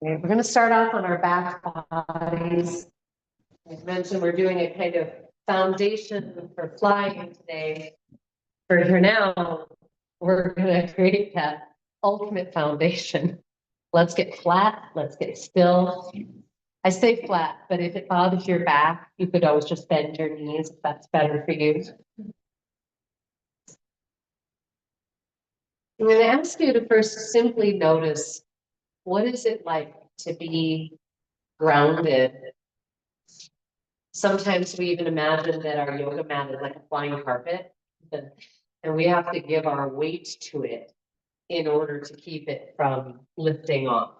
Okay, we're going to start off on our back bodies. As mentioned, we're doing a kind of foundation for flying today. For now, we're going to create that ultimate foundation. Let's get flat. Let's get still. I say flat, but if it bothers your back, you could always just bend your knees if that's better for you. I'm going to ask you to first simply notice, what is it like to be grounded? Sometimes we even imagine that our yoga mat is like a flying carpet, and we have to give our weight to it in order to keep it from lifting off.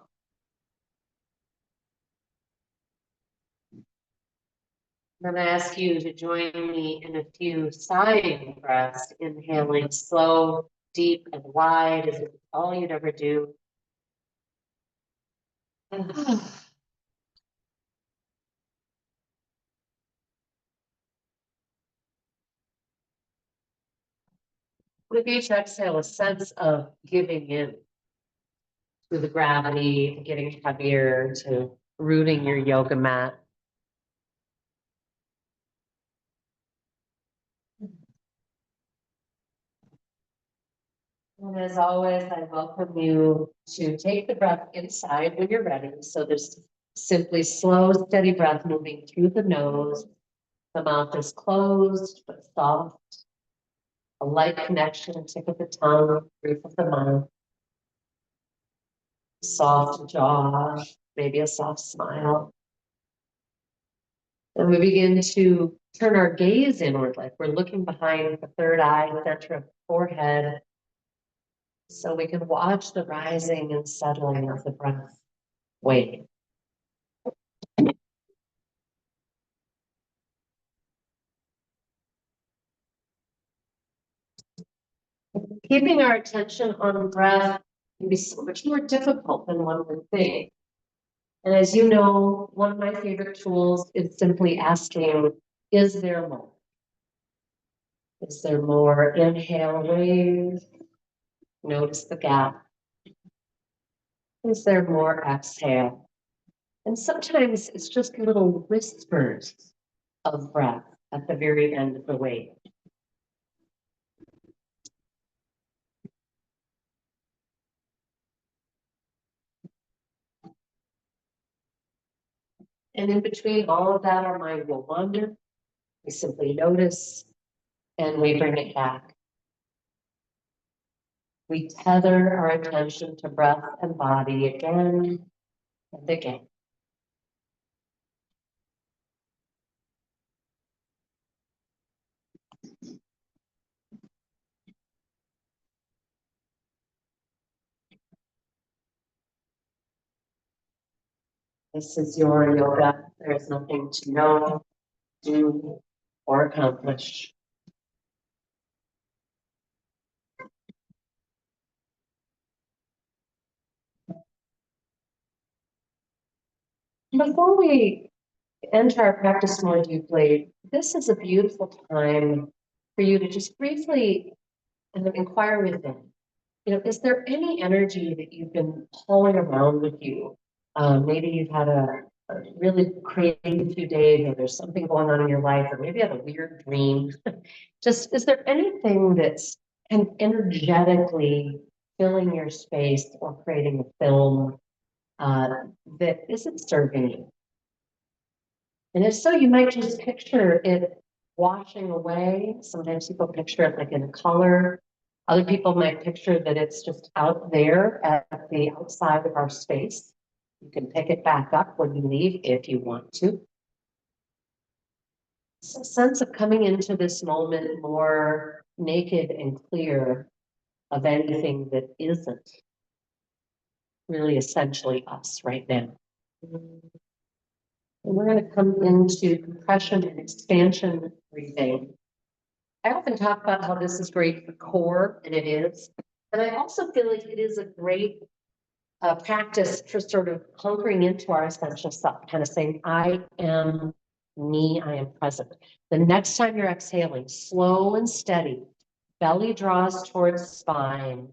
I'm going to ask you to join me in a few sighing breaths, inhaling slow, deep, and wide as if it's all you'd ever do. With each exhale, a sense of giving in to the gravity, to getting heavier, to rooting your yoga mat. And as always, I welcome you to take the breath inside when you're ready. So there's simply slow, steady breath moving through the nose. The mouth is closed, but soft. A light connection, tip of the tongue, roof of the mouth. Soft jaw, maybe a soft smile. And we begin to turn our gaze inward, like we're looking behind the third eye, center of the forehead, so we can watch the rising and settling of the breath wave. Keeping our attention on the breath can be so much more difficult than one would think. And as you know, one of my favorite tools is simply asking, is there more? Is there more? Inhale, wave. Notice the gap. Is there more? Exhale. And sometimes it's just little whispers of breath at the very end of the wave. And in between all of that, our mind will wander. We simply notice and we bring it back. We tether our attention to breath and body again and again. This is your yoga. There is nothing to know, do, or accomplish. Before we enter our practice more deeply, this is a beautiful time for you to just briefly inquire within. Is there any energy that you've been pulling around with you? Maybe you've had a really crazy few days, or there's something going on in your life, or maybe you had a weird dream. Just, is there anything that's energetically filling your space or creating a film that isn't serving you? And if so, you might just picture it washing away. Sometimes people picture it like in color. Other people might picture that it's just out there at the outside of our space. You can pick it back up when you leave if you want to. It's a sense of coming into this moment more naked and clear of anything that isn't really essentially us right now. And we're going to come into compression and expansion breathing. I often talk about how this is great for core, and it is. And I also feel like it is a great practice for sort of hunkering into our essential self, kind of saying, I am me, I am present. The next time you're exhaling, slow and steady, belly draws towards spine,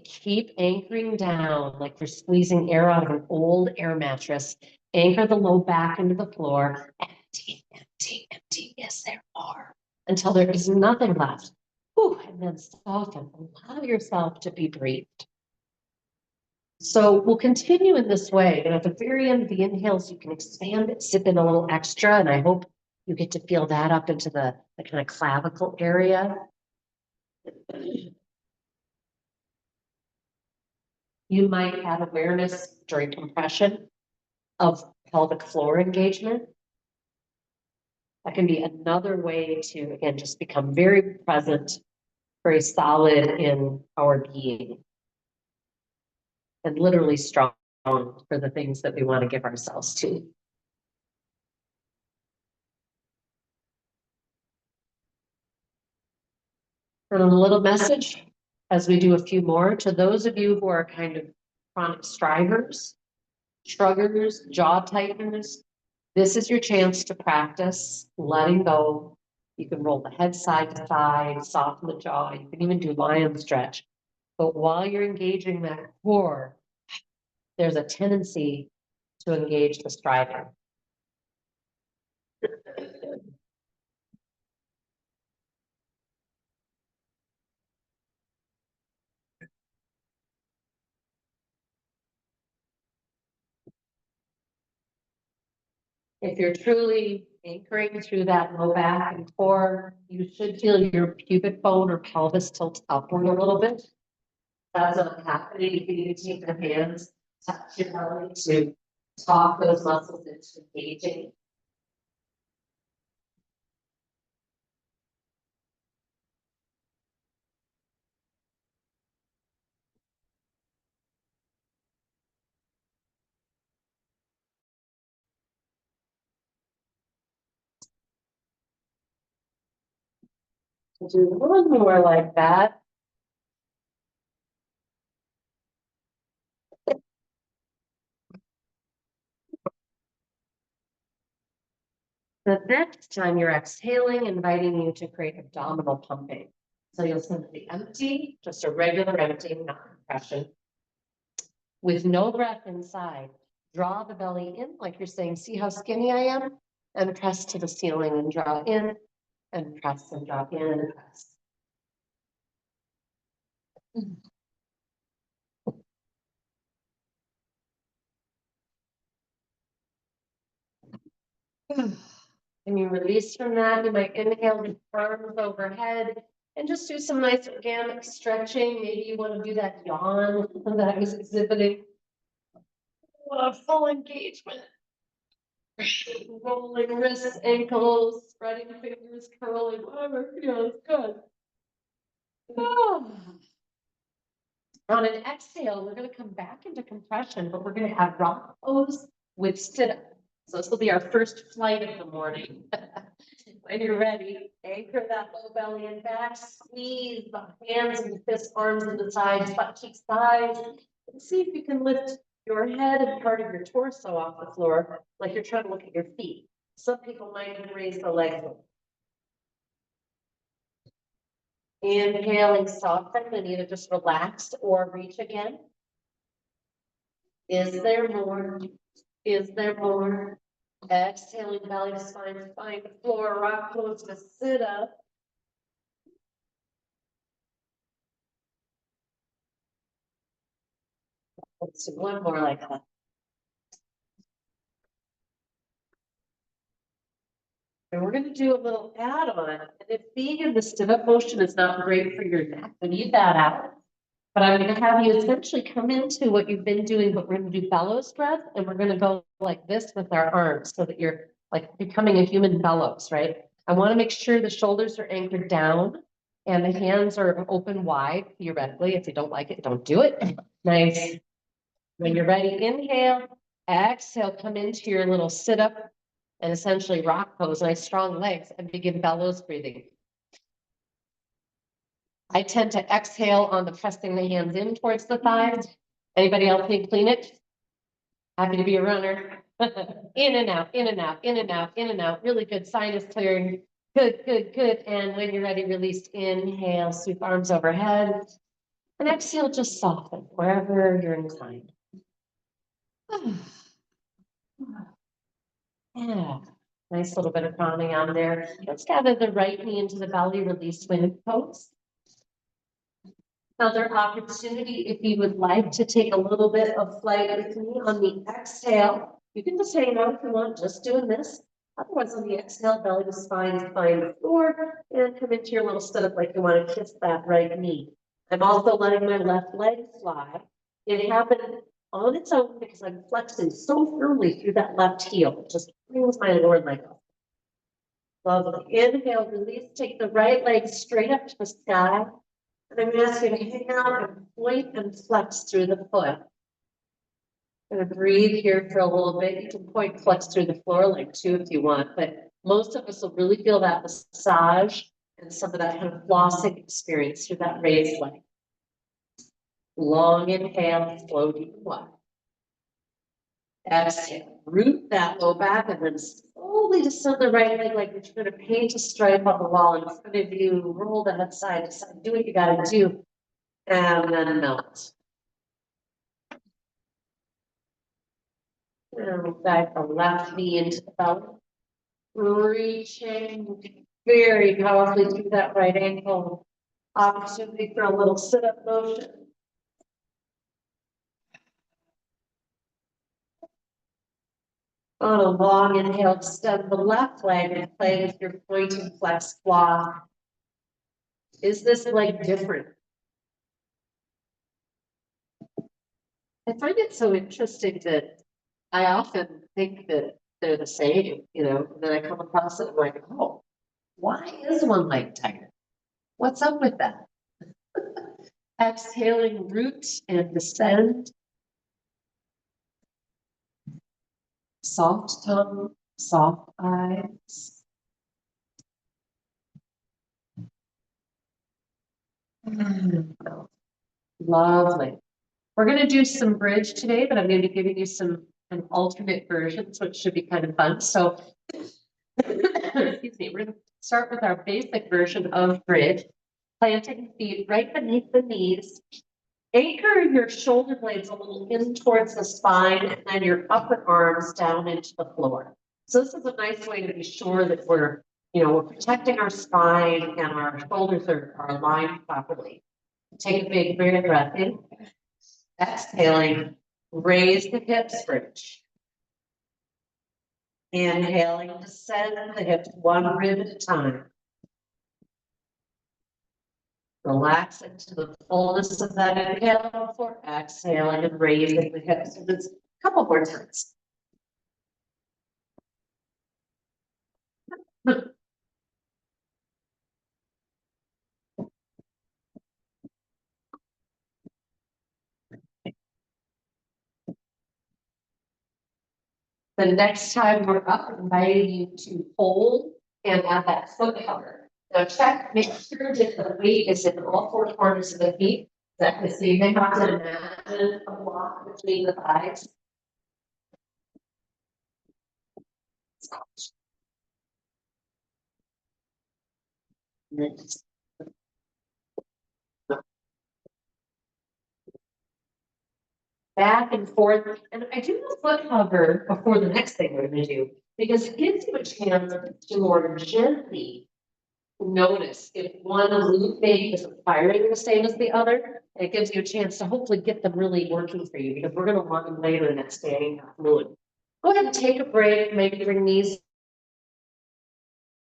Keep anchoring down like you're squeezing air out of an old air mattress. Anchor the low back into the floor. Empty, empty, empty. Yes, there are. Until there is nothing left. Whew, and then soften. Allow yourself to be breathed. So we'll continue in this way. And at the very end of the inhales, you can expand it, sip in a little extra. And I hope you get to feel that up into the kind of clavicle area. You might have awareness during compression of pelvic floor engagement. That can be another way to, again, just become very present, very solid in our being, and literally strong for the things that we want to give ourselves to. And a little message as we do a few more to those of you who are kind of chronic strivers, shruggers, jaw tighteners. This is your chance to practice letting go. You can roll the head side to side, soften the jaw. You can even do lion stretch. But while you're engaging that core, there's a tendency to engage the strider. If you're truly anchoring through that low back and core, you should feel your pubic bone or pelvis tilt upward a little bit. That's not happening. You can take your hands, touch your belly to talk those muscles into engaging. Do one more like that. The next time you're exhaling, inviting you to create abdominal pumping. So you'll simply empty, just a regular empty, not compression. With no breath inside, draw the belly in like you're saying, see how skinny I am? And press to the ceiling and draw in, and press and draw in and press. And you release from that, you might inhale with arms overhead and just do some nice organic stretching. Maybe you want to do that yawn that I was exhibiting. Full engagement. Rolling wrists, ankles, spreading fingers, curling, whatever feels good. Oh. On an exhale, we're going to come back into compression, but we're going to have rock pose with sit up. So this will be our first flight of the morning. When you're ready, anchor that low belly and back, squeeze the hands and fist, arms to the sides, butt cheeks, thighs, and see if you can lift your head and part of your torso off the floor, like you're trying to look at your feet. Some people might even raise the legs. Inhaling, soften, and either just relax or reach again. Is there more? Is there more? Exhaling, belly to spine, find the floor, rock pose to sit up. Let's do one more like that. And we're going to do a little add-on. And if being in the sit-up motion is not great for your neck, then leave that out. But I'm going to have you essentially come into what you've been doing, but we're going to do bellows breath, and we're going to go like this with our arms so that you're like becoming a human bellows, right? I want to make sure the shoulders are anchored down and the hands are open wide, theoretically. If you don't like it, don't do it. Nice. When you're ready, inhale, exhale, come into your little sit-up and essentially rock pose, nice strong legs, and begin bellows breathing. I tend to exhale on the pressing the hands in towards the thighs. Anybody else need clean it? Happy to be a runner. In and out, in and out, in and out, in and out. Really good sinus clearing. Good, good, good. And when you're ready, release. Inhale, sweep arms overhead. And exhale, just soften wherever you're inclined. Yeah, nice little bit of pranayama there. Let's gather the right knee into the belly, release wind pose. Another opportunity, if you would like to take a little bit of flight with me on the exhale. You can just hang out if you want, just doing this. Otherwise, on the exhale, belly to spine, find the floor, and come into your little setup like you want to kiss that right knee. I'm also letting my left leg fly. It happened on its own because I'm flexing so firmly through that left heel. It just brings my lower leg up. Lovely. Inhale, release, take the right leg straight up to the sky. And I'm gonna ask you to hang out and point and flex through the foot. I'm gonna breathe here for a little bit. You can point flex through the floor like two if you want, but most of us will really feel that massage and some of that kind of flossing experience through that raised leg. Long inhale, slow deep one. Exhale, root that low back and then slowly descend the right leg like you're trying to paint a stripe on the wall in front of you. Roll the head side to side, do what you gotta do, and then melt. And back the left knee into the belly. Reaching very powerfully through that right ankle. Opportunity for a little sit-up motion. On a long inhale, extend the left leg and play with your point and flex block. Is this leg different? I find it so interesting that I often think that they're the same, and then I come across it and I'm like, oh, why is one leg tighter? What's up with that? Exhaling, root and descend. Soft tongue, soft eyes. Lovely. We're going to do some bridge today, but I'm going to be giving you an alternate versions, which should be kind of fun. So, excuse me, we're going to start with our basic version of bridge. Planting feet right beneath the knees. Anchor your shoulder blades a little in towards the spine and then your upper arms down into the floor. So this is a nice way to be sure that we're protecting our spine and our shoulders are aligned properly. Take a big breath in. Exhaling, raise the hips, bridge. Inhaling, descend the hips one rib at a time. Relax into the fullness of that inhale before exhaling and raising the hips. So just a couple more times. The next time we're up, inviting you to hold and add that foot cover. Now check, make sure that the weight is in all four corners of the feet. Exactly. So you may have to imagine a block between the thighs. And then just back and forth. And I do the foot hover before the next thing we're going to do because it gives you a chance to more gently notice if one loop maybe isn't firing the same as the other. And it gives you a chance to hopefully get them really working for you because we're going to want them later in that standing fluid. Go ahead and take a break, maybe bring these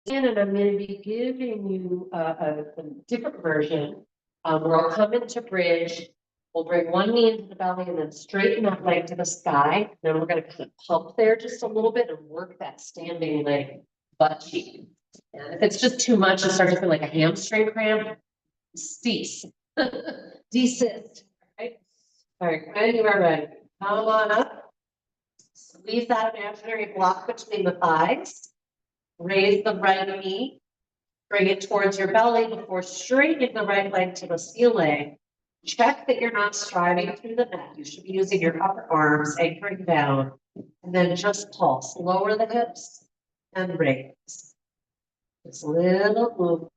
in, and I'm going to be giving you a different version where I'll come into bridge. We'll bring one knee into the belly and then straighten that leg to the sky. Then we're going to kind of pump there just a little bit and work that standing leg butt cheek. And if it's just too much, it starts to feel like a hamstring cramp. Cease. Desist. Right? All right, when you are ready, come on up. Squeeze that imaginary block between the thighs. Raise the right knee. Bring it towards your belly before straightening the right leg to the ceiling. Check that you're not striving through the neck. You should be using your upper arms, anchoring down, and then just pulse. Lower the hips and raise. Just a little move.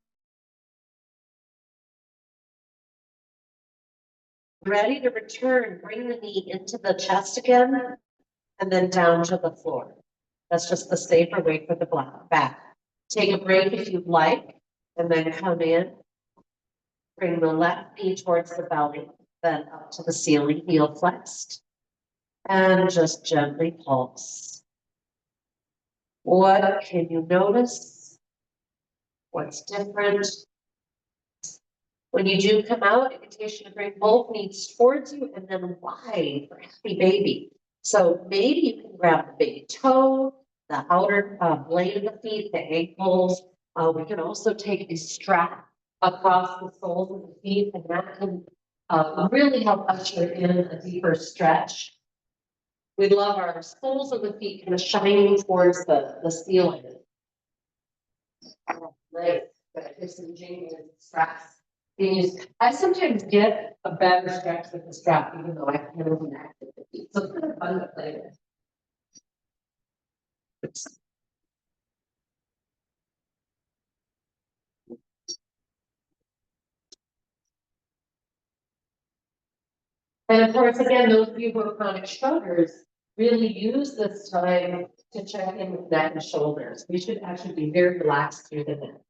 Ready to return, bring the knee into the chest again, and then down to the floor. That's just the safer way for the back. Take a break if you'd like, and then come in. Bring the left knee towards the belly, then up to the ceiling, heel flexed, and just gently pulse. What can you notice? What's different? When you do come out, invitation to bring both knees towards you and then wide for happy baby. So maybe you can grab the big toe, the outer blade of the feet, the ankles. We can also take a strap across the soles of the feet, and that can really help usher in a deeper stretch. We love our soles of the feet kind of shining towards the ceiling. Nice, but there's some jingling straps. I sometimes get a better stretch with the strap, even though I can't even active the feet. So it's kind of fun to play with. And of course, again, those of you who have chronic shoulders really use this time to check in with neck and shoulders. We should actually be very relaxed through the neck.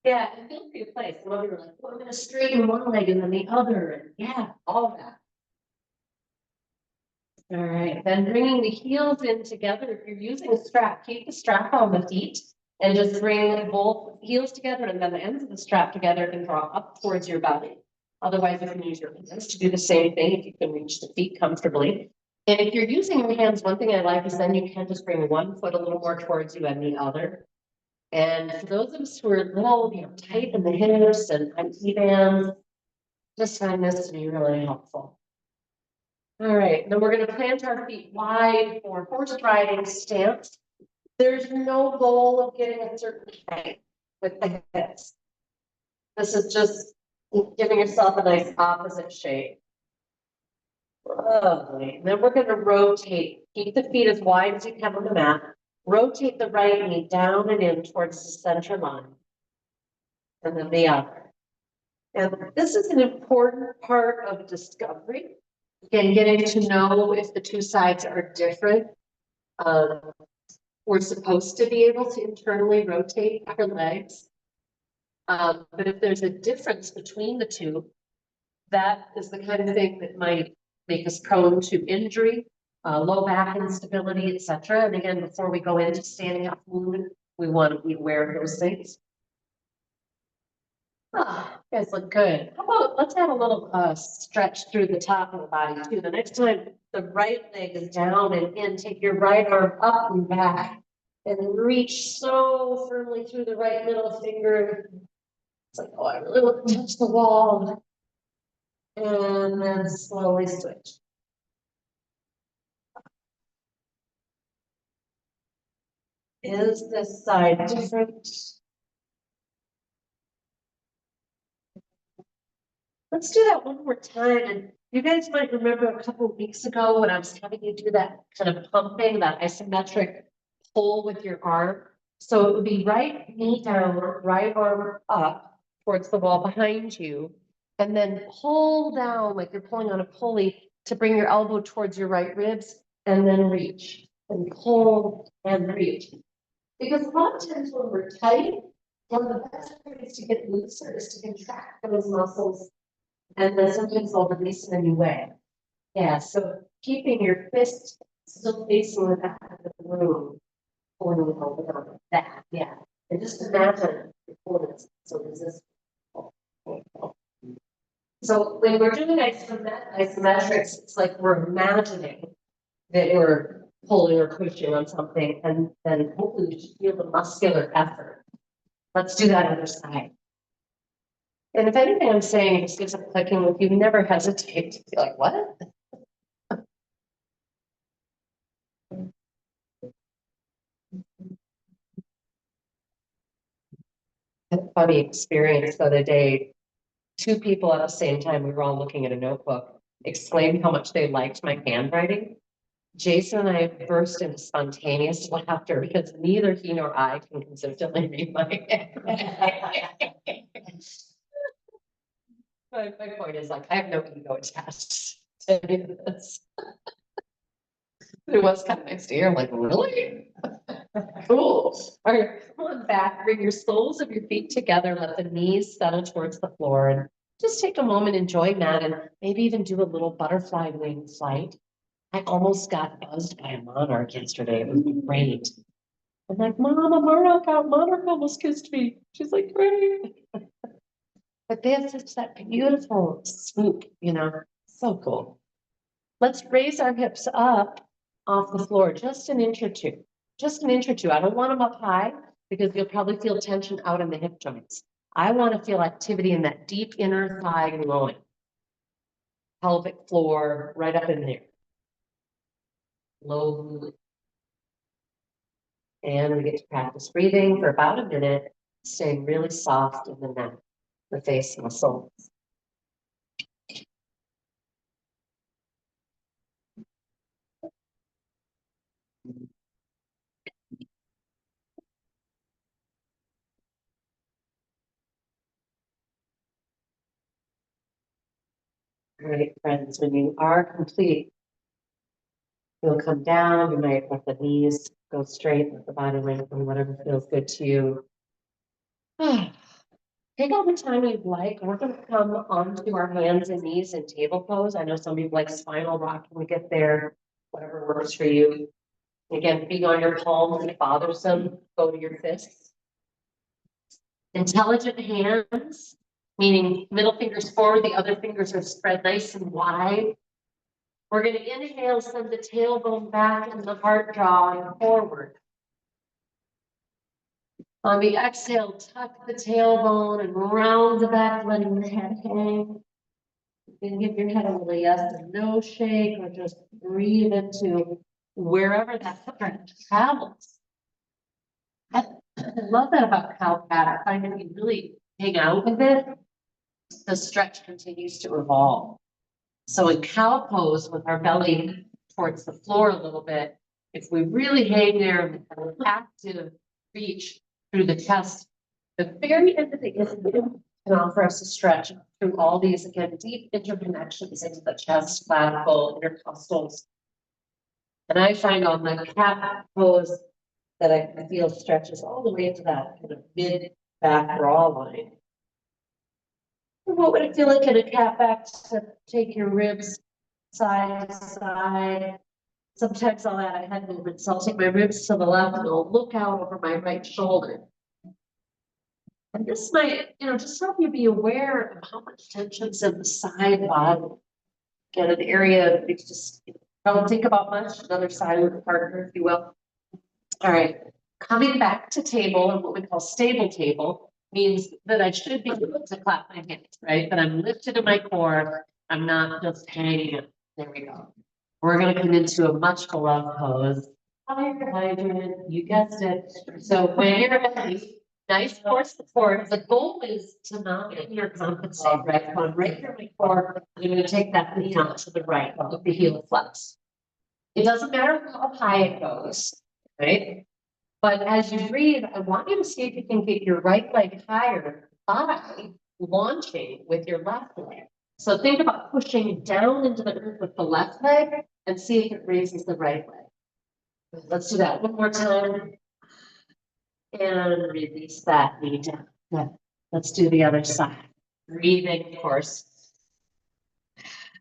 Yeah, and feel free to play. Some of you are like, well, I'm going to straighten one leg and then the other. And yeah, all that. All right, then bringing the heels in together. If you're using a strap, keep the strap on the feet and just bring both heels together, and then the ends of the strap together and draw up towards your belly. Otherwise, you can use your hands to do the same thing if you can reach the feet comfortably. And if you're using your hands, one thing I like is then you can just bring one foot a little more towards you and the other. And for those of us who are a little, tight in the hips and uneven, just find this to be really helpful. All right, then we're going to plant our feet wide for horse riding stance. There's no goal of getting a certain height with the hips. This is just giving yourself a nice opposite shape. Lovely. Then we're going to rotate. Keep the feet as wide as you can on the mat. Rotate the right knee down and in towards the center line. And then the other. And this is an important part of discovery. Again, getting to know if the two sides are different. We're supposed to be able to internally rotate our legs. But if there's a difference between the two, that is the kind of thing that might make us prone to injury, low back instability, etc. And again, before we go into standing up movement, we want to be aware of those things. Oh, you guys look good. How about let's have a little stretch through the top of the body too. The next time the right leg is down and in, take your right arm up and back and reach so firmly through the right middle finger. It's like, oh, I really want to touch the wall. And then slowly switch. Is this side different? Let's do that one more time. And you guys might remember a couple of weeks ago when I was having you do that kind of pumping, that isometric pull with your arm. So it would be right knee down, right arm up towards the wall behind you, and then pull down like you're pulling on a pulley to bring your elbow towards your right ribs, and then reach and pull and reach. Because a lot of times when we're tight, one of the best ways to get looser is to contract those muscles, and then sometimes they'll release in a new way. Yeah, so keeping your fist still facing the back of the room, pulling it over that, yeah. And just imagine the pulling so resist. So when we're doing isometrics, it's like we're imagining that we're pulling or pushing on something, and then hopefully we should feel the muscular effort. Let's do that other side. And if anything I'm saying just gives a clicking with you, never hesitate to be like, what? A funny experience the other day. Two people at the same time, we were all looking at a notebook, exclaimed how much they liked my handwriting. Jason and I burst into spontaneous laughter because neither he nor I can consistently read my handwriting. My point is like, I have no ego attached to any of this. It was kind of nice to hear. I'm like, really? Cool. All right, come on back. Bring your soles of your feet together. Let the knees settle towards the floor. And just take a moment, enjoy that, and maybe even do a little butterfly wing flight. I almost got buzzed by a monarch yesterday. It was great. I'm like, Mom, a monarch almost kissed me. She's like, great. But they have such that beautiful swoop, so cool. Let's raise our hips up off the floor, just an inch or two. Just an inch or two. I don't want them up high because you'll probably feel tension out in the hip joints. I want to feel activity in that deep inner thigh groin, pelvic floor, right up in there. Low. And we get to practice breathing for about a minute, staying really soft in the neck, the face muscle. All right, friends, when you are complete, you'll come down. You might let the knees go straight, let the body lengthen, whatever feels good to you. Take all the time you'd like. We're going to come onto our hands and knees in table pose. I know some people like spinal rock when we get there, whatever works for you. Again, feet on your palms, if bothersome, go to your fists. Intelligent hands, meaning middle fingers forward, the other fingers are spread nice and wide. We're going to inhale, send the tailbone back and the heart drawing forward. On the exhale, tuck the tailbone and round the back, letting the head hang. You can give your head a little yes and no shake, or just breathe into wherever that stretch travels. I love that about cow pat. I find if you really hang out with it, the stretch continues to evolve. So in cow pose, with our belly towards the floor a little bit, if we really hang there and have an active reach through the chest, the very end of the inhale can offer us a stretch through all these, again, deep interconnections into the chest, clavicle, intercostals. And I find on the cat pose that I feel stretches all the way into that kind of mid-back draw line. And what would it feel like in a cat back to take your ribs side to side? Sometimes I'll add a head movement, so I'll take my ribs to the left and I'll look out over my right shoulder. And this might, just help you be aware of how much tension's in the side body. Get an area you just don't think about much, another side of the partner, if you will. All right, coming back to table, and what we call stable table means that I should be able to clap my hands, right? But I'm lifted in my core. I'm not just hanging. There we go. We're going to come into a much beloved pose. Hydrant, you guessed it. So when you're ready, nice core support. The goal is to not compensate, right? Come on, right here in my core. You're going to take that knee out to the right, with the heel flex. It doesn't matter how high it goes, right? But as you breathe, I want you to see if you can get your right leg higher by launching with your left leg. So think about pushing down into the earth with the left leg and see if it raises the right leg. Let's do that one more time. And release that knee down. Good. Let's do the other side. Breathing, of course.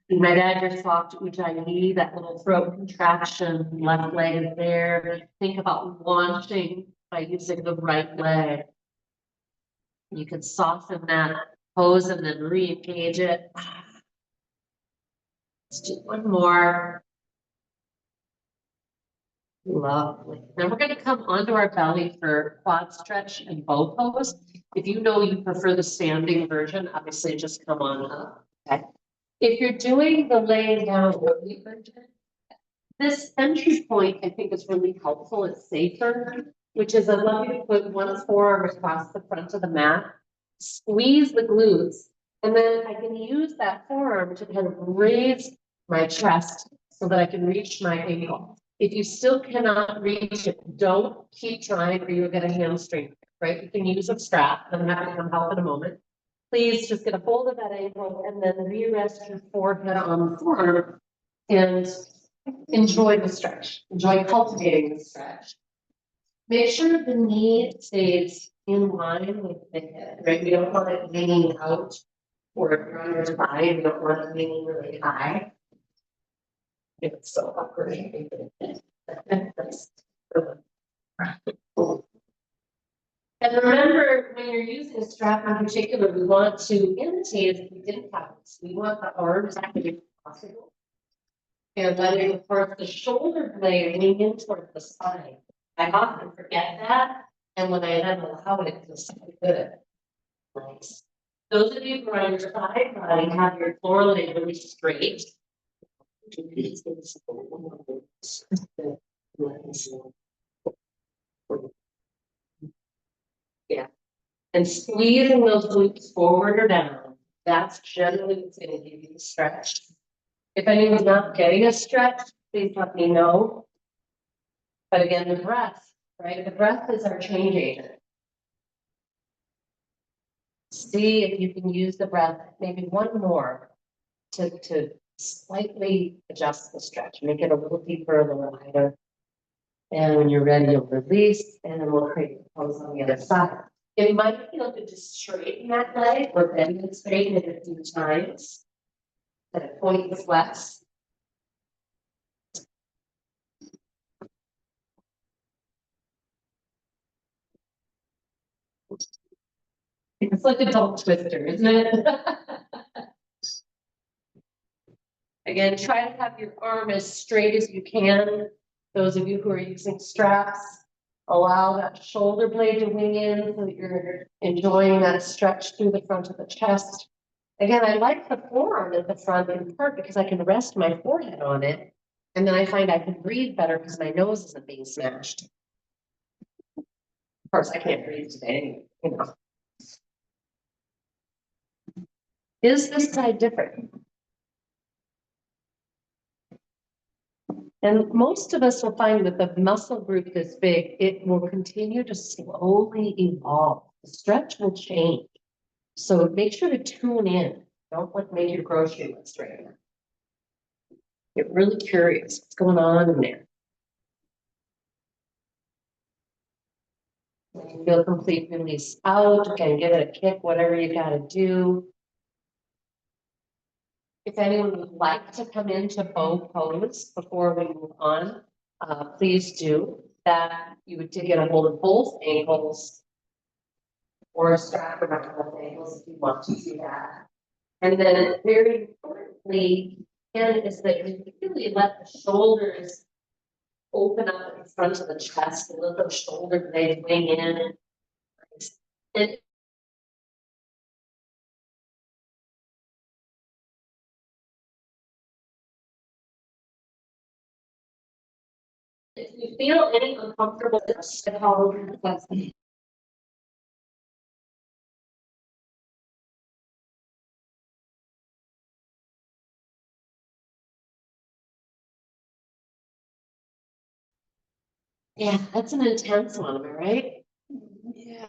You might add your soft ujjayi, that little throat contraction, left leg is there. Think about launching by using the right leg. You can soften that pose and then re-engage it. Let's do one more. Lovely. Then we're going to come onto our belly for quad stretch and bow pose. If you know you prefer the standing version, obviously just come on up. Okay. If you're doing the laying down version, this entry point I think is really helpful. It's safer, which is I love you to put one forearm across the front of the mat, squeeze the glutes, and then I can use that forearm to kind of raise my chest so that I can reach my ankle. If you still cannot reach it, don't keep trying or you'll get a hamstring, right? You can use a strap. I'm going to come help in a moment. Please just get a hold of that ankle and then re-rest your forehead on the forearm and enjoy the stretch. Enjoy cultivating the stretch. Make sure the knee stays in line with the hip, right? We don't want it hanging out or if you're on your side, we don't want it hanging really high. It's so awkward. And remember, when you're using a strap in particular, we want to imitate if we didn't have this. We want the arms to be possible. And letting, of course, the shoulder blade lean in towards the side. I often forget that. And when I then allow it, it feels so good. Nice. Those of you who are on your side body, have your floor leg really straight. Yeah. And squeezing those glutes forward or down, that's generally what's going to give you the stretch. If anyone's not getting a stretch, please let me know. But again, the breath, right? The breath is our change agent. See if you can use the breath, maybe one more to slightly adjust the stretch, make it a little deeper, a little wider. And when you're ready, you'll release, and then we'll create the pose on the other side. It might feel good to straighten that leg or bend and straighten it a few times. That it points less. It's like a dog twister, isn't it? Again, try to have your arm as straight as you can. Those of you who are using straps, allow that shoulder blade to wing in so that you're enjoying that stretch through the front of the chest. Again, I like the forearm at the front in part because I can rest my forehead on it. And then I find I can breathe better because my nose isn't being smashed. Of course, I can't breathe today, you know. Is this side different? And most of us will find that the muscle group this big, it will continue to slowly evolve. The stretch will change. So make sure to tune in. Don't like make your grocery list right now. Get really curious what's going on in there. When you feel complete release out, again, give it a kick, whatever you got to do. If anyone would like to come into bow pose before we move on, please do that. You would get a hold of both ankles or a strap around both ankles if you want to do that. And then very importantly, again, is that you really let the shoulders open up in front of the chest and let those shoulder blades wing in. And if you feel any uncomfortable, yeah, that's an intense one, am I right? Yeah.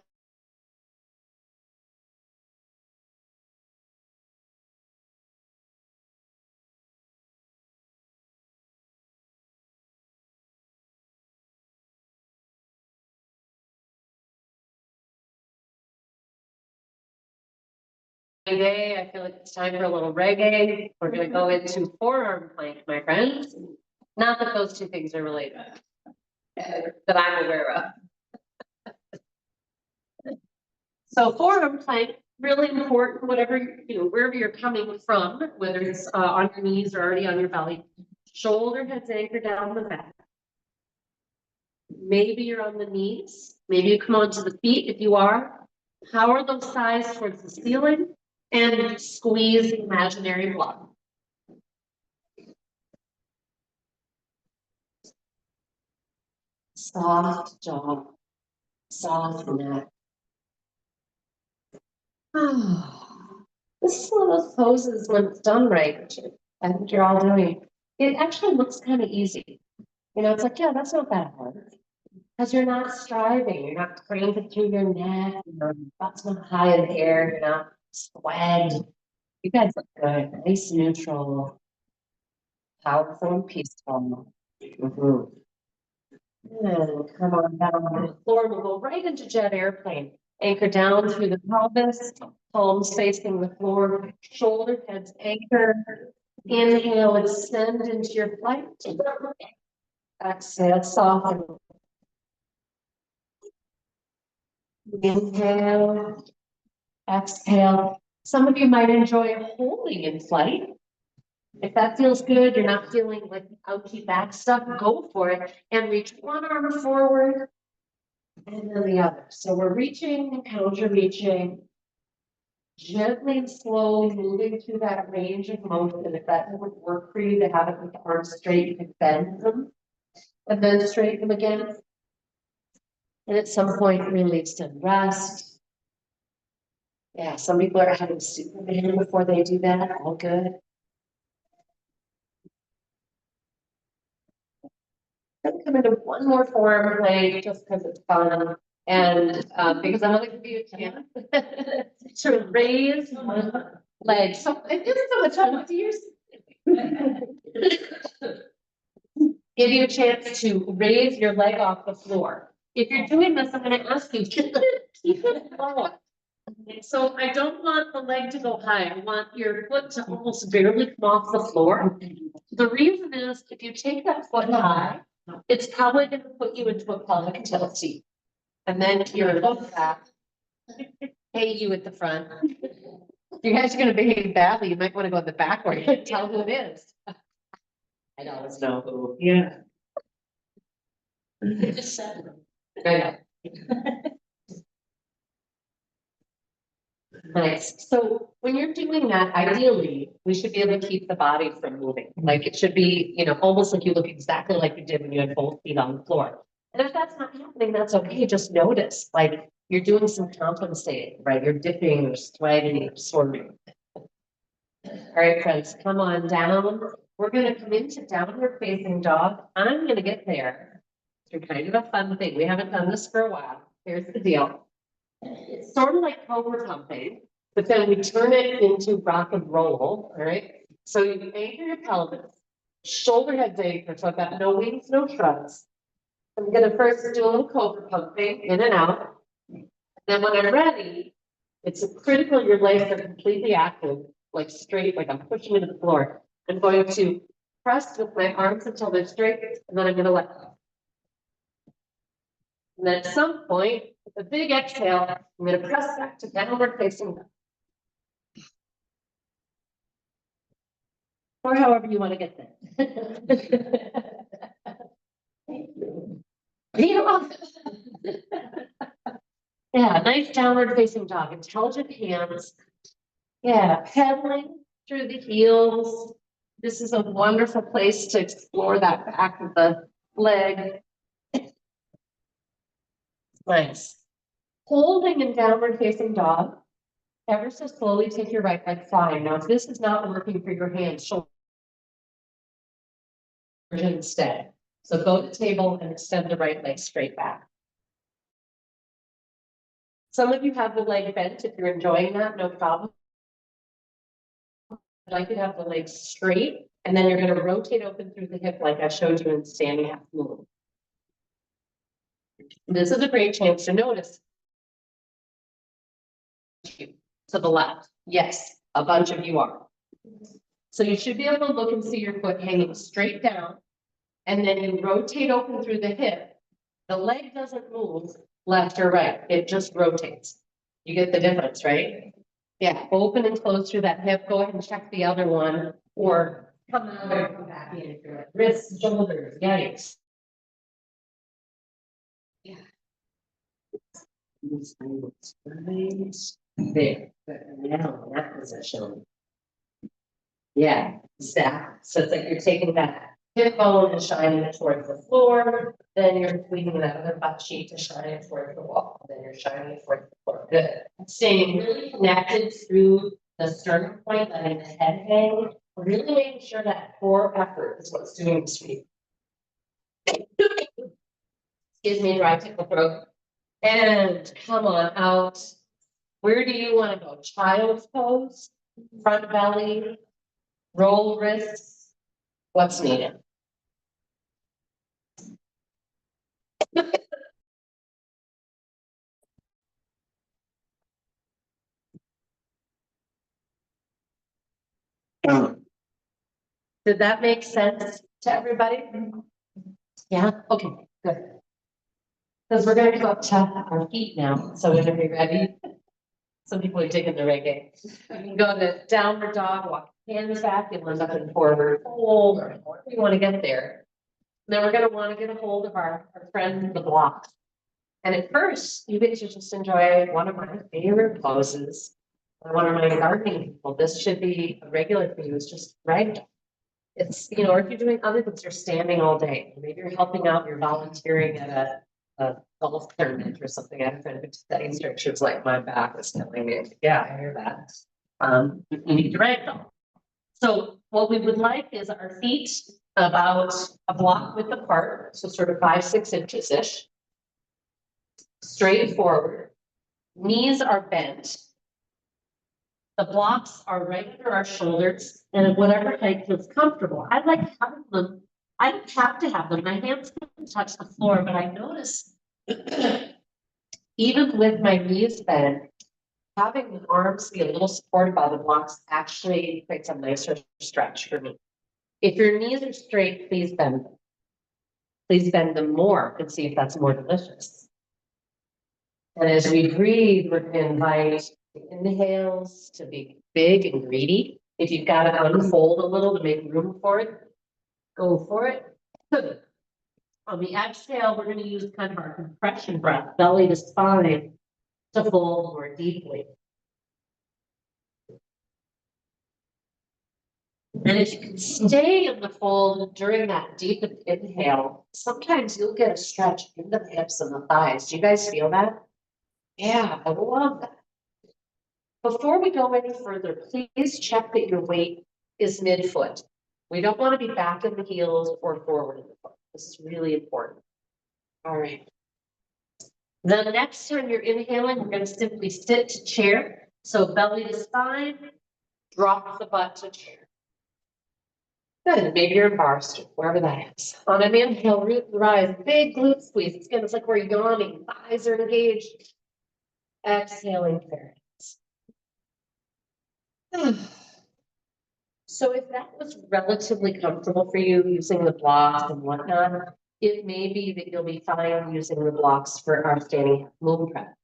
Today, I feel like it's time for a little reggae. We're going to go into forearm plank, my friends. Not that those two things are related, that I'm aware of. So forearm plank, really important, whatever, wherever you're coming from, whether it's on your knees or already on your belly, shoulder heads anchored down the back. Maybe you're on the knees, maybe you come onto the feet if you are. Power those thighs towards the ceiling and squeeze the imaginary block. Soft jaw, soft neck. This is one of those poses when it's done right, which I think you're all doing. It actually looks kind of easy. It's like, yeah, that's not that hard. Because you're not striving, you're not craning through your neck, your butt's not high in the air, Swag. You guys look good. Nice, neutral, powerful, and peaceful. Mhm. And come on down to the floor. We'll go right into jet airplane. Anchor down through the pelvis, palms facing the floor, shoulder heads anchor. Inhale, extend into your flight. Exhale, soften. Inhale, exhale. Some of you might enjoy holding in flight. If that feels good, you're not feeling like ouchy back stuff, go for it and reach one arm forward and then the other. So we're reaching, counter reaching, gently and slowly moving through that range of motion. If that doesn't work for you to have it with the arms straight, you can bend them and then straighten them again. And at some point, release and rest. Yeah, some people are having Superman before they do that. All good. I'm gonna come into one more form play just because it's fun and because I want to give you a chance to raise one leg. So it is so much fun. Do yours. Give you a chance to raise your leg off the floor. If you're doing this, I'm going to ask you keep it low. So I don't want the leg to go high. I want your foot to almost barely come off the floor. The reason is if you take that foot high, it's probably going to put you into a pelvic tilt seat. And then your low back, hey, you at the front. If you guys are going to behave badly, you might want to go in the back where you can tell who it is. I always know who. Yeah. Just said it. Nice. So when you're doing that, ideally, we should be able to keep the body from moving. Like it should be, almost like you look exactly like you did when you had both feet on the floor. And if that's not happening, that's okay. Just notice, like you're doing some compensating, right? You're dipping, you're sweating, you're swerving. All right, friends, come on down. We're going to come into downward facing dog. I'm going to get there. It's kind of a fun thing. We haven't done this for a while. Here's the deal. It's sort of like cobra pumping, but then we turn it into rock and roll, all right? So you anchor your pelvis, shoulder heads anchor, so I've got no wings, no shrugs. I'm gonna first do a little cobra pumping, in and out. Then when I'm ready, it's critical your legs are completely active, like straight, like I'm pushing into the floor. I'm going to press with my arms until they're straight, and then I'm gonna let go. And then at some point, with a big exhale, I'm going to press back to downward facing dog. Or however you want to get there. Thank you. Yeah, nice downward facing dog. Intelligent hands. Yeah, pedaling through the heels. This is a wonderful place to explore that back of the leg. Nice. Holding in downward facing dog. Ever so slowly take your right leg flying. Now, if this is not working for your hands, shoulder instead. So go to table and extend the right leg straight back. Some of you have the leg bent. If you're enjoying that, no problem. I'd like you to have the leg straight, and then you're going to rotate open through the hip like I showed you in standing half move. This is a great chance to notice. To the left. Yes, a bunch of you are. So you should be able to look and see your foot hanging straight down, and then you rotate open through the hip. The leg doesn't move left or right. It just rotates. You get the difference, right? Yeah, open and close through that hip. Go ahead and check the other one, or come out and come back in. Wrists, shoulders, yikes. Yeah. There, now in that position. Yeah, exactly. So it's like you're taking that hip bone and shining it towards the floor, then you're tweaking that other butt cheek to shine it towards the wall, then you're shining it towards the floor. Good. Staying really connected through the sternum point, letting the head hang, really making sure that core effort is what's doing this for you. Excuse me, dry tickle throat. And come on out. Where do you want to go? Child's pose, front belly, roll wrists? What's needed? Did that make sense to everybody? Yeah, okay, good. Because we're gonna go up to our feet now, so whenever you're ready. Some people are digging the reggae. You can go to downward dog, walk hands back, and end up in forward fold, or however you want to get there. Then we're gonna want to get a hold of our friend, the block. And at first, you get to just enjoy one of my favorite poses. One of my gardening people, this should be regular for you, it's just ragdoll. It's, or if you're doing other things, you're standing all day, maybe you're helping out, you're volunteering at a golf tournament or something. I have a friend who's studying structures like my back is telling me, yeah, I hear that. You need to ragdoll. So what we would like is our feet about a block width apart, so sort of 5-6 inches-ish. Straight forward, knees are bent. The blocks are right under our shoulders and at whatever height feels comfortable. I like having them. I don't have to have them. My hands can touch the floor, but I notice even with my knees bent, having the arms be a little supported by the blocks actually creates a nicer stretch for me. If your knees are straight, please bend them. Please bend them more and see if that's more delicious. And as we breathe, we're going to invite the inhales to be big and greedy. If you've got to unfold a little to make room for it, go for it. Good. On the exhale, we're going to use kind of our compression breath, belly to spine, to fold more deeply. And if you can stay in the fold during that deep inhale, sometimes you'll get a stretch in the hips and the thighs. Do you guys feel that? Yeah, I love that. Before we go any further, please check that your weight is mid-foot. We don't want to be back in the heels or forward in the foot. This is really important. All right. The next time you're inhaling, we're going to simply sit to chair. So belly to spine, drop the butt to chair. Good, maybe you're in bar stool, wherever that is. On an inhale, root and rise, big glute squeeze. Again, it's like we're yawning, thighs are engaged. Exhaling parents. So if that was relatively comfortable for you using the blocks and whatnot, it may be that you'll be fine using the blocks for our standing moon prep.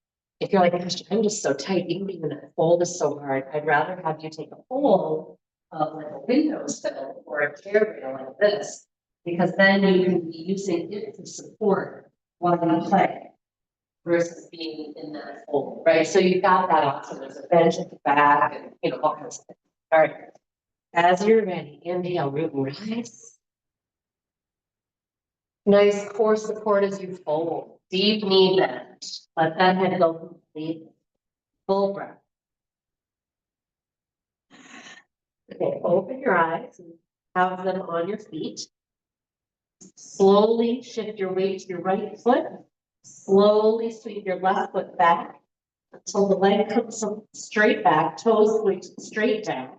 If you're like, gosh, I'm just so tight, even a fold is so hard, I'd rather have you take a fold of like a windowsill or a chair rail like this, because then you can be using it for support while you play versus being in that fold, right? So you've got that option. There's a bench at the back and all kinds of things. All right. As you're ready, inhale, root and rise. Nice core support as you fold. Deep knee bend. Let that head go complete. Full breath. Okay, open your eyes and have them on your feet. Slowly shift your weight to your right foot. Slowly sweep your left foot back until the leg comes straight back, toes point straight down.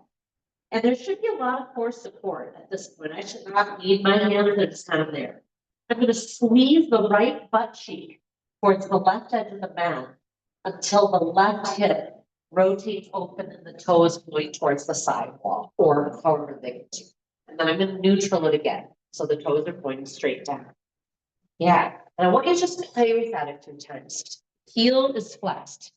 And there should be a lot of core support at this point. I should not need my hands, they're just kind of there. I'm going to squeeze the right butt cheek towards the left edge of the mat until the left hip rotates open and the toes point towards the sidewall or however they get to. And then I'm going to neutral it again. So the toes are pointing straight down. Yeah. And I want you to just play with that a few times. Heel is flexed.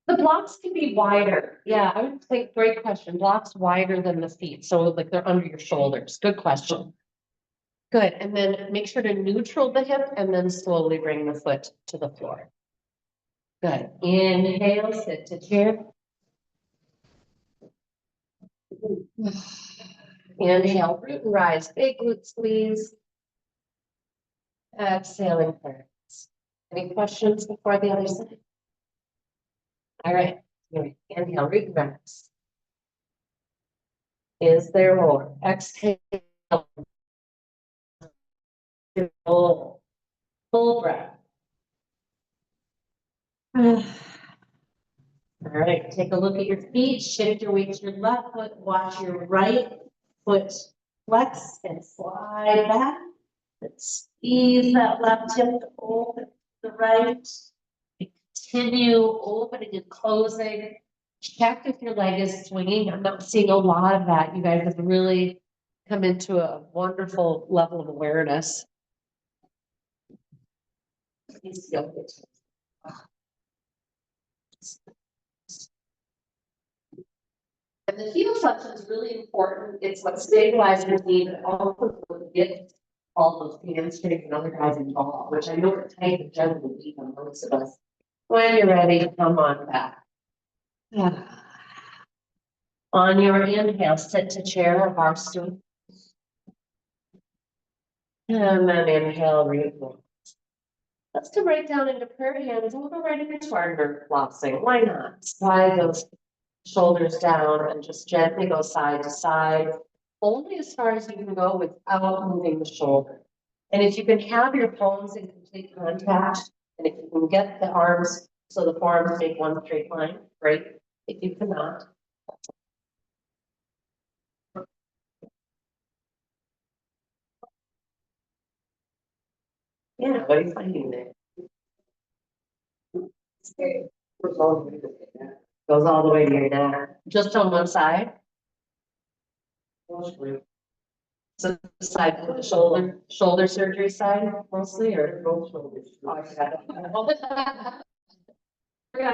The blocks can be wider. Yeah, I would think, great question. Blocks wider than the feet. So like they're under your shoulders. Good question. Good. And then make sure to neutral the hip and then slowly bring the foot to the floor. Good. Inhale, sit to chair. Inhale, root and rise, big glute squeeze. Exhaling parents. Any questions before the other side? All right. Inhale, root and rise. Is there more? Exhale. Roll. Full breath. All right, take a look at your feet, shift your weight to your left foot, watch your right foot flex and slide back. Let's squeeze that left hip open to the right. Continue opening and closing. Check if your leg is swinging. I'm not seeing a lot of that. You guys have really come into a wonderful level of awareness. Please feel it. And the heel flexion is really important. It's what stabilizes your knee, but also get all those hamstrings and other guys involved, which I know are tight and generally weak on most of us. When you're ready, come on back. On your inhale, sit to chair or bar stool. And then inhale, release. Let's come right down into prayer hands and we'll go right into our nerve flossing. Why not? Slide those shoulders down and just gently go side to side, only as far as you can go without moving the shoulder. And if you can have your palms in complete contact, and if you can get the arms so the forearms make one straight line, great. If you cannot, yeah, what are you finding there? Goes all the way to your neck. Just on one side. So the side of the shoulder surgery side mostly, or both shoulders? Oh, I forgot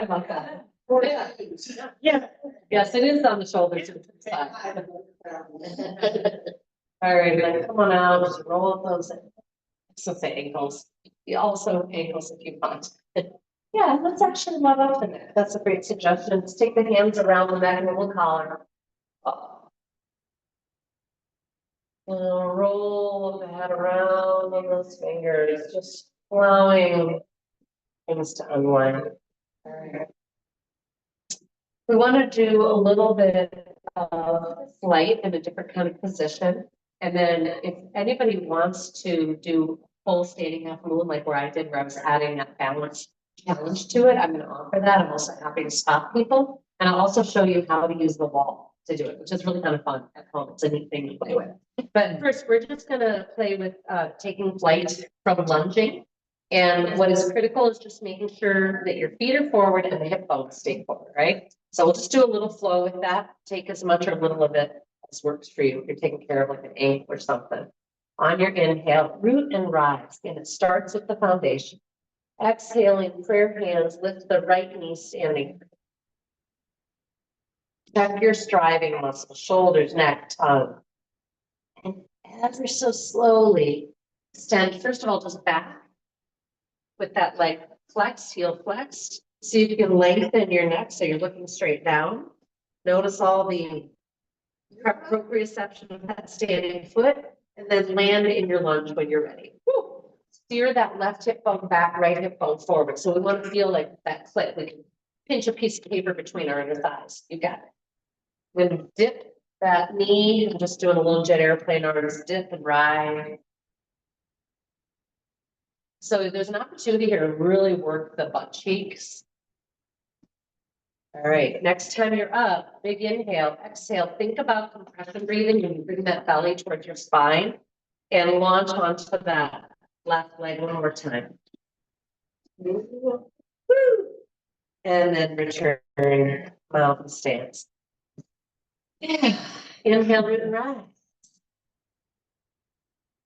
about that. Yeah, yes, it is on the shoulder surgery side. All right, then come on out, just roll up those, so say ankles. You also ankles if you want. Yeah, let's actually love up the neck. That's a great suggestion. Let's take the hands around the neck and we'll collar. Roll the head around on those fingers, just allowing things to unwind. All right. We want to do a little bit of flight in a different kind of position. And then if anybody wants to do full standing half moon, like where I did, where I was adding that balance challenge to it, I'm going to offer that. I'm also happy to stop people. And I'll also show you how to use the wall to do it, which is really kind of fun at home. It's a neat thing to play with. But first, we're just going to play with taking flight from lunging. And what is critical is just making sure that your feet are forward and the hip bones stay forward, right? So we'll just do a little flow with that. Take as much or little of it as works for you. If you're taking care of like an ankle or something. On your inhale, root and rise. And it starts with the foundation. Exhaling, prayer hands, lift the right knee standing. Check your striving muscles, shoulders, neck, tongue. And ever so slowly extend, first of all, just back with that leg flex, heel flexed. See if you can lengthen your neck so you're looking straight down. Notice all the proprioception of that standing foot, and then land in your lunge when you're ready. Woo. Steer that left hip bone back, right hip bone forward. So we want to feel like that clip. We can pinch a piece of paper between our inner thighs. You got it. We're going to dip that knee. I'm just doing a little jet airplane arms, dip and rise. So there's an opportunity here to really work the butt cheeks. All right, next time you're up, big inhale, exhale, think about compression breathing and you bring that belly towards your spine and launch onto that left leg one more time. Woo. And then return mountain stance. Inhale, root and rise.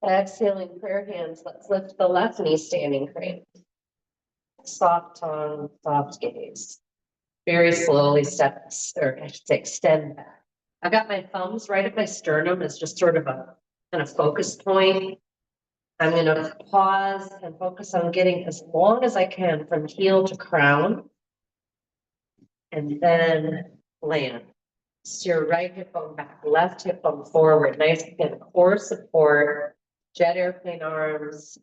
Exhaling, prayer hands. Let's lift the left knee, standing crane. Soft tongue, soft gaze. Very slowly step, or I should say extend back. I've got my thumbs right at my sternum as just sort of a kind of focus point. I'm going to pause and focus on getting as long as I can from heel to crown. And then land. Steer right hip bone back, left hip bone forward. Nice again, core support, jet airplane arms,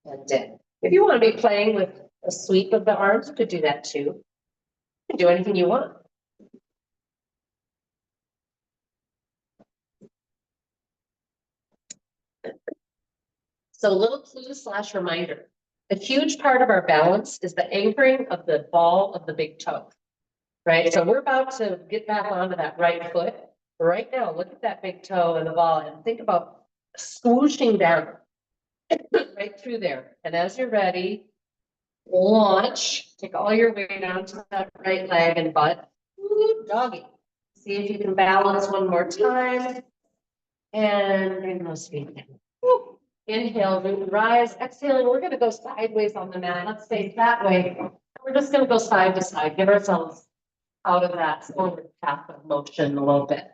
and dip. If you want to be playing with a sweep of the arms, you could do that too. You can do anything you want. So a little clue / reminder. A huge part of our balance is the anchoring of the ball of the big toe, right? So we're about to get back onto that right foot. Right now, look at that big toe and the ball and think about swooshing down right through there. And as you're ready, launch, take all your weight onto that right leg and butt. Woo, doggy. See if you can balance one more time. And bring those feet down. Woo. Inhale, root rise. Exhaling, we're going to go sideways on the mat. Let's face that way. We're just going to go side to side. Give ourselves out of that forward path of motion a little bit.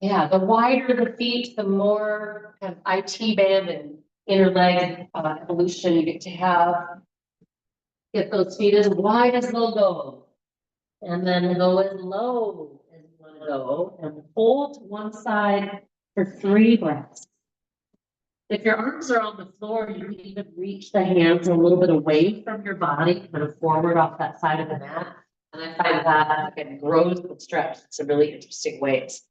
Yeah, the wider the feet, the more kind of IT band and inner leg evolution you get to have. Get those feet as wide as they'll go. And then go as low as you want to go. And hold to one side for 3 breaths. If your arms are on the floor, you can even reach the hands a little bit away from your body, kind of forward off that side of the mat. And I find that it grows the stretch in some really interesting ways.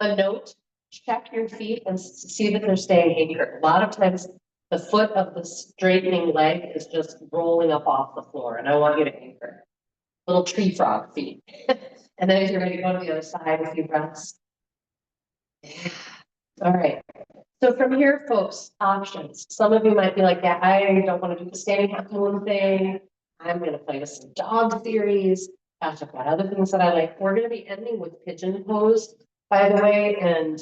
A note, check your feet and see that they're staying anchored. A lot of times the foot of the straightening leg is just rolling up off the floor, and I want you to anchor. Little tree frog feet. And then as you're ready to go to the other side, a few breaths. All right. So from here, folks, options. Some of you might be like, yeah, I don't want to do the standing half moon thing. I'm going to play with some dog theories. Gosh, I've got other things that I like. We're going to be ending with pigeon pose, by the way, and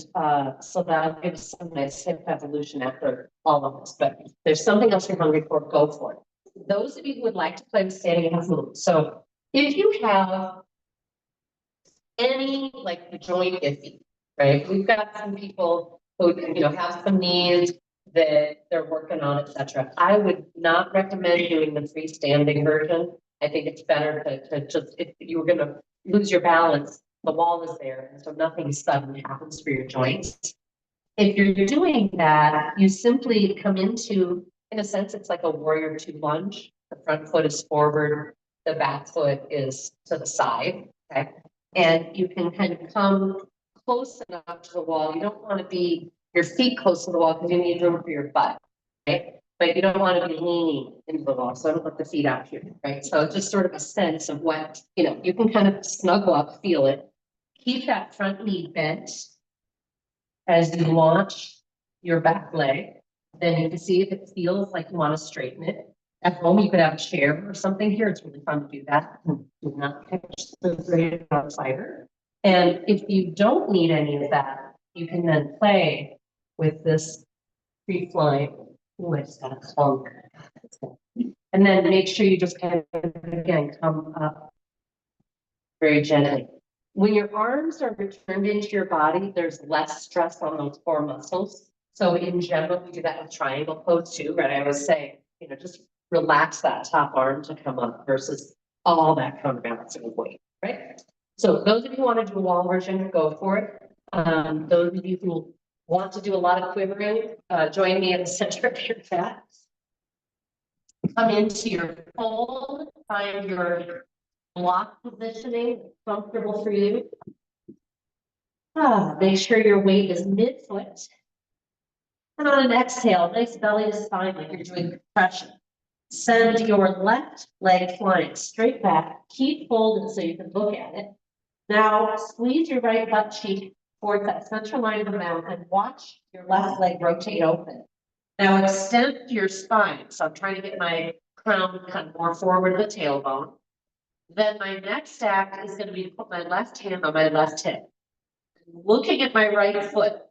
so that'll give us some nice hip evolution after all of this. But if there's something else you're hungry for, go for it. Those of you who would like to play with standing half moon. So if you have any like joint iffy, right? We've got some people who have some needs that they're working on, etc. I would not recommend doing the freestanding version. I think it's better to just, if you were going to lose your balance, the wall is there, and so nothing sudden happens for your joints. If you're doing that, you simply come into, in a sense, it's like a warrior 2 lunge. The front foot is forward, the back foot is to the side, okay? And you can kind of come close enough to the wall. You don't want to be your feet close to the wall because you need room for your butt, right? But you don't want to be leaning into the wall. So don't put the feet out here, right? So just sort of a sense of what, you can kind of snuggle up, feel it. Keep that front knee bent as you launch your back leg. Then you can see if it feels like you want to straighten it. At home, you could have a chair or something here. It's really fun to do that. Do not catch the great outsider. And if you don't need any of that, you can then play with this free flying. Oh, I just got a clunk. And then make sure you just kind of, again, come up very gently. When your arms are returned into your body, there's less stress on those core muscles. So in general, we do that with triangle pose too, right? I always say, just relax that top arm to come up versus all that counterbalancing of weight, right? So those of you who want to do a wall version, go for it. Those of you who want to do a lot of quivering, join me in the center of your mat. Come into your fold, find your block positioning, comfortable for you. Make sure your weight is mid-foot. And on an exhale, nice belly to spine like you're doing compression. Send your left leg flying straight back. Keep folded so you can look at it. Now squeeze your right butt cheek towards that central line of the mat and watch your left leg rotate open. Now extend your spine. So I'm trying to get my crown kind of more forward to the tailbone. Then my next act is going to be to put my left hand on my left hip. Looking at my right foot,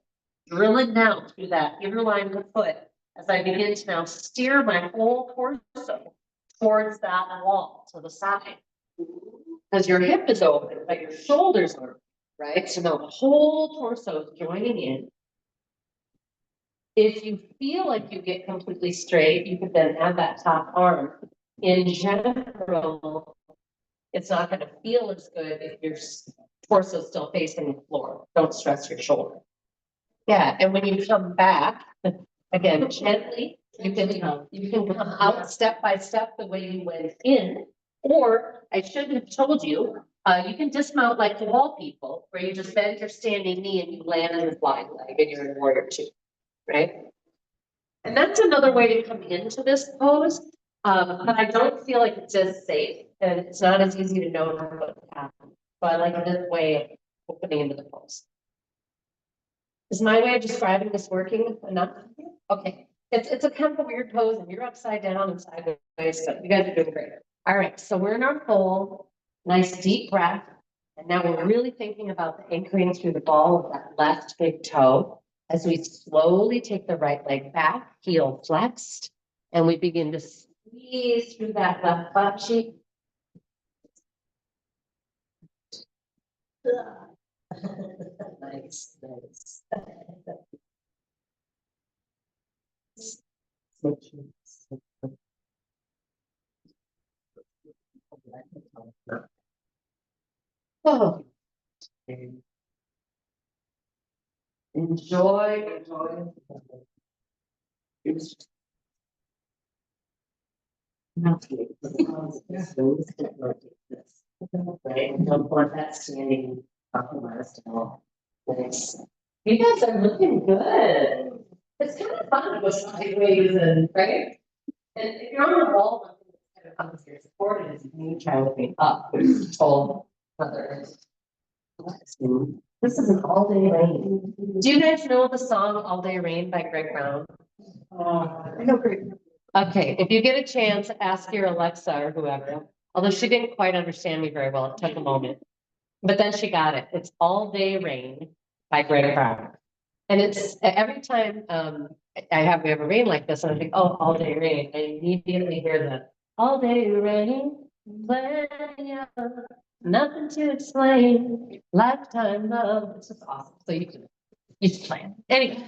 drilling down through that inner line of the foot as I begin to now steer my whole torso towards that wall to the side. Because your hip is open, but your shoulders aren't, right? So now the whole torso is joining in. If you feel like you get completely straight, you could then add that top arm. In general, it's not going to feel as good if your torso is still facing the floor. Don't stress your shoulder. Yeah, and when you come back, again, gently, you can come out step by step the way you went in, or I should have told you, you can dismount like the wall people, where you just bend your standing knee and you land in the flying leg and you're in warrior 2, right? And that's another way to come into this pose. But I don't feel like it's as safe and it's not as easy to know what happened. So I like this way of opening into the pose. Is my way of describing this working enough? Okay, it's a kind of a weird pose and you're upside down and sideways, but you guys are doing great. All right, so we're in our fold, nice deep breath. And now we're really thinking about the anchoring through the ball of that left big toe as we slowly take the right leg back, heel flexed, and we begin to squeeze through that left butt cheek. Nice, nice. Oh, enjoy. Right, and don't want that standing compromised at all. Nice. You guys are looking good. It's kind of fun to go sideways and, right? And if you're on the wall, one thing that's kind of fun if you're supported is you can try looking up, which is whole other. This is an all day rain. Do you guys know the song All Day Rain by Greg Brown? I know Greg. Okay, if you get a chance, ask your Alexa or whoever, although she didn't quite understand me very well, it took a moment. But then she got it. It's All Day Rain by Greg Brown. And it's every time we have a rain like this, and I think, oh, all day rain, I immediately hear the all day rain, playing, nothing to explain, lifetime love. It's just awesome. So you just play it. Anyway,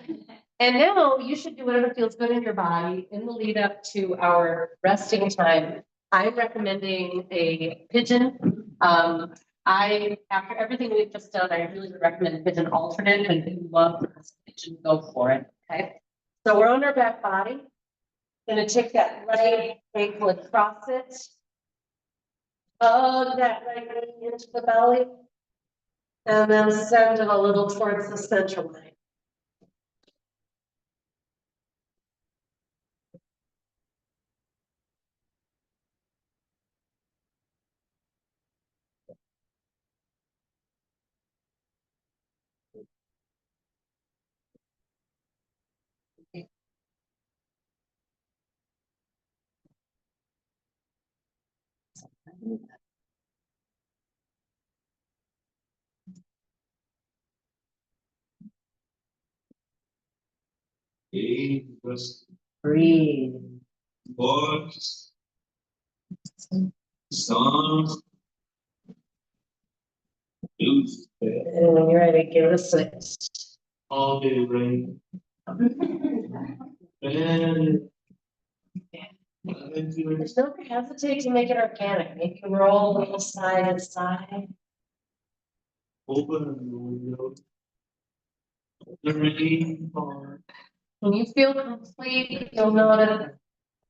and now you should do whatever feels good in your body in the lead up to our resting time. I'm recommending a pigeon. After everything we've just done, I really would recommend pigeon alternate, and if you love pigeon, go for it, okay? So we're on our back body. Gonna take that right ankle across it. Hug that right knee into the belly. And then send it a little towards the center line. Breathe. Songs. And when you're ready, give it a switch. All day rain. There's no hesitate to make it organic. Make it roll a little side to side. Open the window. The rain part. When you feel complete, you'll notice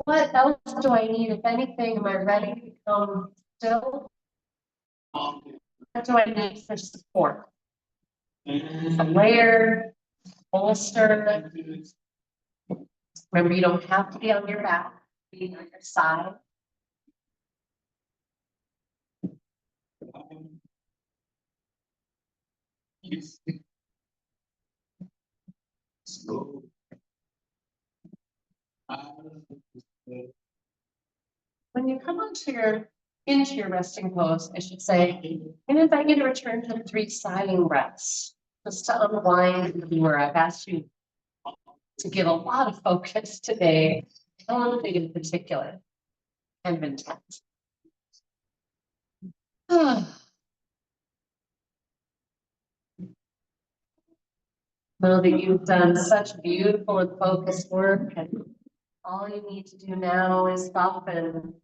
what else do I need? If anything, am I ready to become still? What do I need for support? A layer, bolster. Remember, you don't have to be on your back, be on your side. Slow. When you come into your resting pose, I should say, and invite you to return to 3 sighing breaths, just to unwind where I've asked you to give a lot of focus today, on thing in particular, kind of intense. Know that you've done such beautiful and focused work, and all you need to do now is soften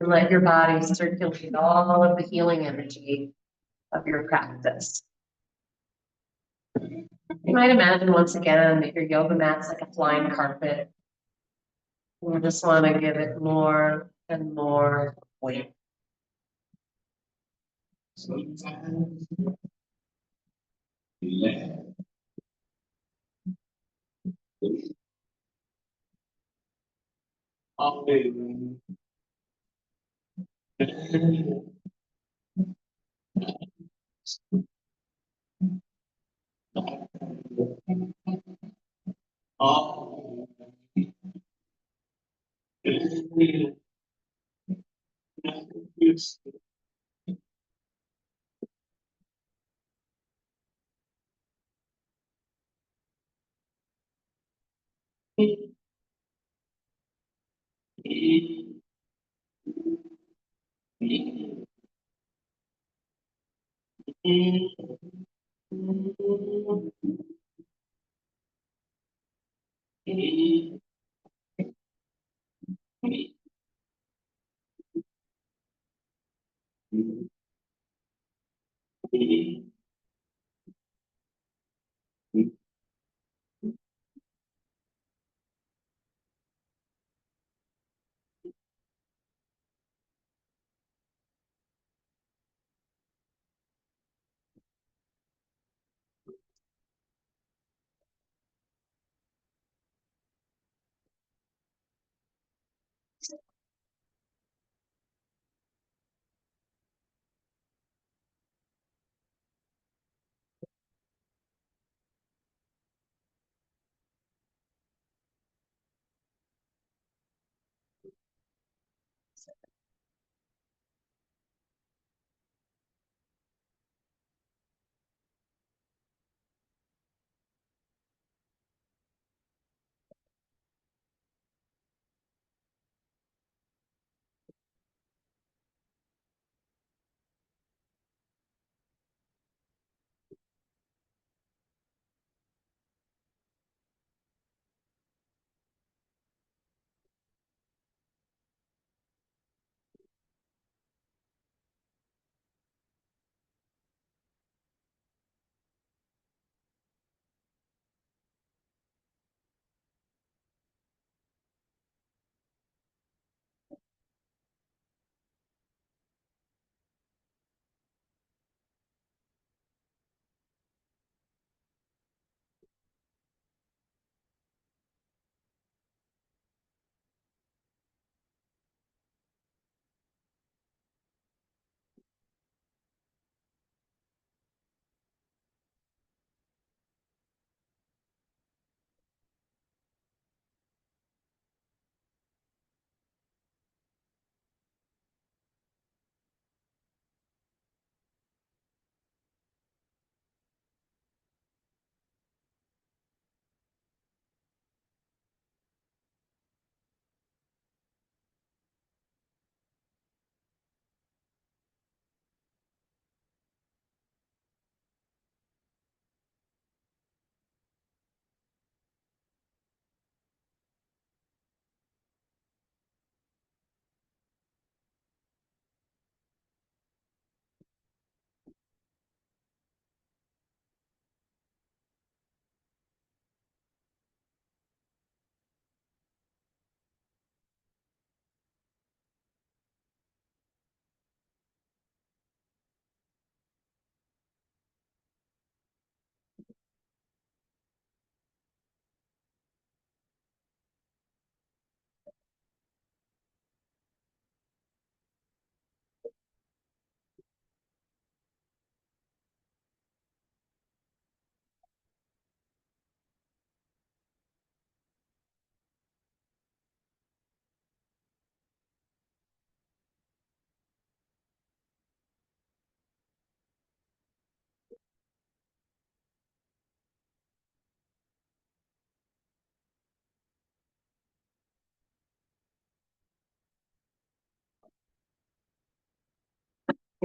and let your body circulate all of the healing energy of your practice. You might imagine once again that your yoga mat's like a flying carpet. You just want to give it more and more weight. Sometimes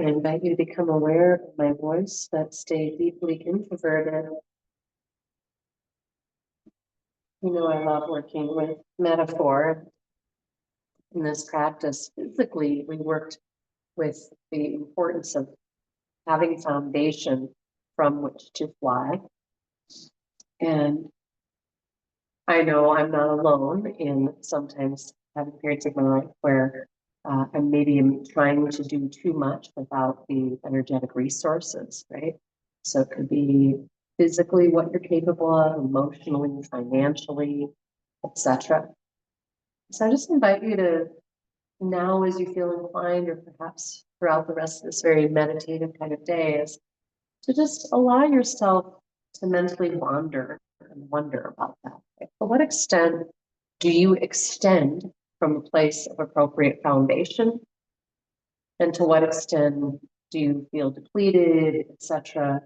I invite you to become aware of my voice, but stay deeply introverted. You know, I love working with metaphor in this practice. Physically, we worked with the importance of having foundation from which to fly. And I know I'm not alone in sometimes having periods of my life where I'm maybe trying to do too much without the energetic resources, right? So it could be physically what you're capable of, emotionally, financially, etc. So I just invite you to now, as you feel inclined, or perhaps throughout the rest of this very meditative kind of day, is to just allow yourself to mentally wander and wonder about that. Like, to what extent do you extend from a place of appropriate foundation? And to what extent do you feel depleted, etc.,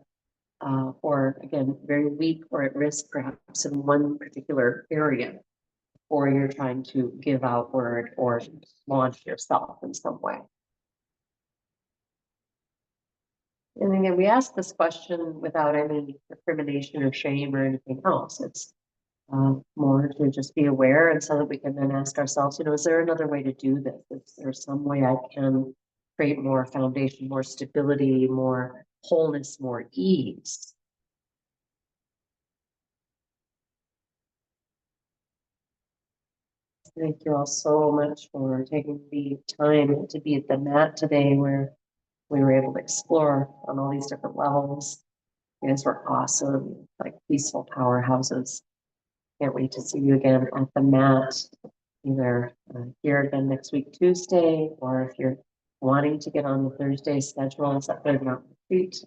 or again, very weak or at risk perhaps in one particular area, or you're trying to give outward or launch yourself in some way? And again, we ask this question without any discrimination or shame or anything else. It's more to just be aware, and so that we can then ask ourselves, is there another way to do this? Is there some way I can create more foundation, more stability, more wholeness, more ease? Thank you all so much for taking the time to be at the mat today, where we were able to explore on all these different levels. You guys were awesome, like peaceful powerhouses. Can't wait to see you again at the mat, either here again next week, Tuesday, or if you're wanting to get on the Thursday schedule and set Third Mountain Retreat,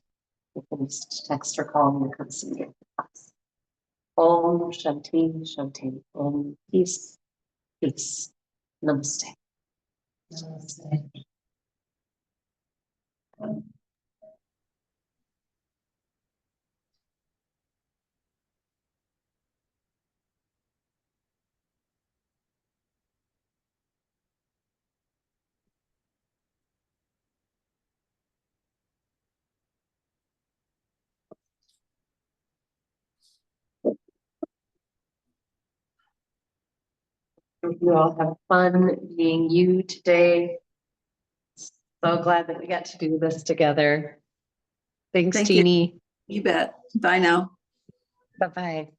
you can just text or call me and come see me at the class. Om Shanti Shanti. Om peace, peace. Namaste. Namaste. Hope you all have fun being you today. So glad that we got to do this together. Thanks, Thank you. Teeny. You bet. Bye now. Bye-bye.